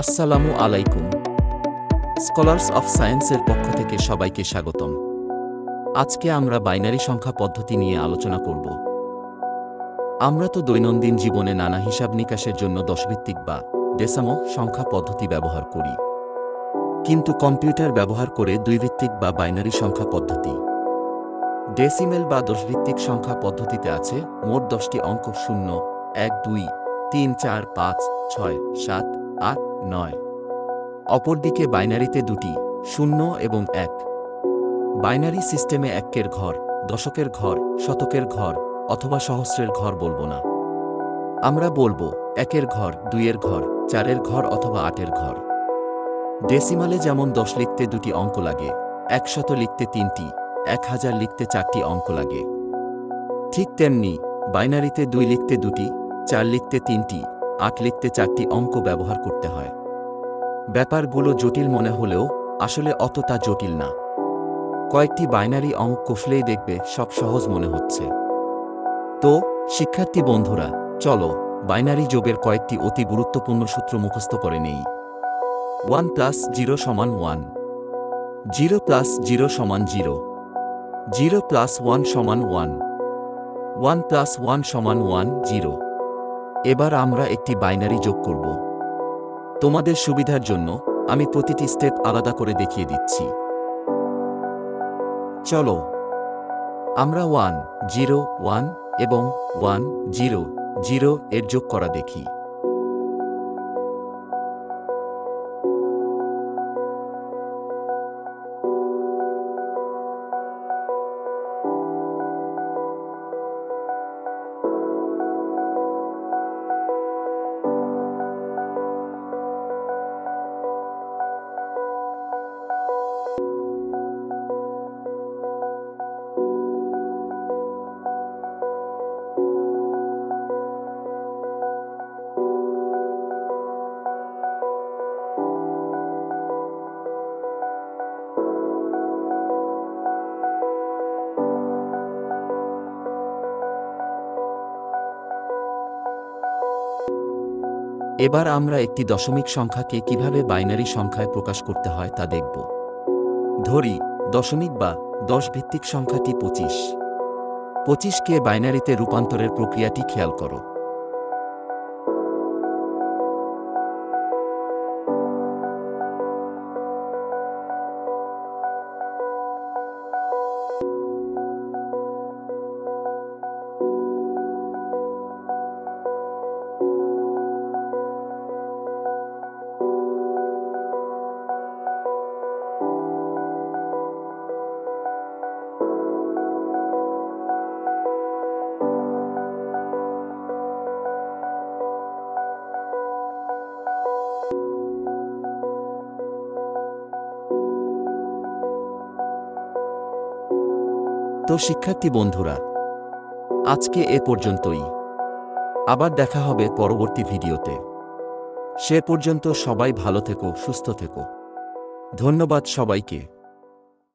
আসসালামু আলাইকুম। Scholars of সায়েন্সের পক্ষ থেকে সবাইকে স্বাগতম। আজকে আমরা বাইনারি সংখ্যা পদ্ধতি নিয়ে আলোচনা করব। আমরা তো দৈনন্দিন জীবনে নানা হিসাব নিকাশের জন্য দশভিত্তিক বা ডেসিমাল সংখ্যা পদ্ধতি ব্যবহার করি, কিন্তু কম্পিউটার ব্যবহার করে দুইভিত্তিক বা বাইনারি সংখ্যা পদ্ধতি। ডেসিমেল বা দশভিত্তিক সংখ্যা পদ্ধতিতে আছে মোট 10টি অঙ্ক 0, 1, 2, 3, 4, 5, 6, 7, 8, 9। অপরদিকে বাইনারিতে 2টি 0 এবং 1। বাইনারি সিস্টেমে একের ঘর, দশকের ঘর, শতকের ঘর অথবা সহস্রের ঘর বলবো না। আমরা বলবো একের ঘর, 2-এর ঘর, 4-এর ঘর অথবা 8-এর ঘর। ডেসিমালে যেমন 10 লিখতে 2টি অঙ্ক লাগে, 100 লিখতে 3টি, 1000 লিখতে 4টি অঙ্ক লাগে। ঠিক তেমনি বাইনারিতে 2 লিখতে 2টি, 4 লিখতে 3টি, 8 লিখতে 4টি অঙ্ক ব্যবহার করতে হয়। ব্যাপারগুলো জটিল মনে হলেও আসলে অতটা জটিল না। কয়েকটি বাইনারি অঙ্ক কষলেই দেখবে সব সহজ মনে হচ্ছে। তো শিক্ষার্থী বন্ধুরা, চলো বাইনারি যোগের কয়েকটি অতি গুরুত্বপূর্ণ সূত্র মুখস্থ করে নেই। 1 + 0 = 1, 0 + 0 = 0, 0 + 1 = 1, 1 + 1 = 1, 0। এবার আমরা একটি বাইনারি যোগ করব। তোমাদের সুবিধার জন্য আমি প্রতিটি স্টেপ আলাদা করে দেখিয়ে দিচ্ছি। চলো আমরা 1, 0, 1 এবং 1, 0, 0 এর যোগ করা দেখি। এবার আমরা একটি দশমিক সংখ্যাকে কিভাবে বাইনারি সংখ্যায় প্রকাশ করতে হয় তা দেখব। ধরি দশমিক বা 10 ভিত্তিক সংখ্যাটি 25। 25কে বাইনারিতে রূপান্তরের প্রক্রিয়াটি খেয়াল করো। তো শিক্ষার্থী বন্ধুরা, আজকে এ পর্যন্তই। আবার দেখা হবে পরবর্তী ভিডিওতে। সে পর্যন্ত সবাই ভালো থেকো, সুস্থ থেকো। ধন্যবাদ সবাইকে।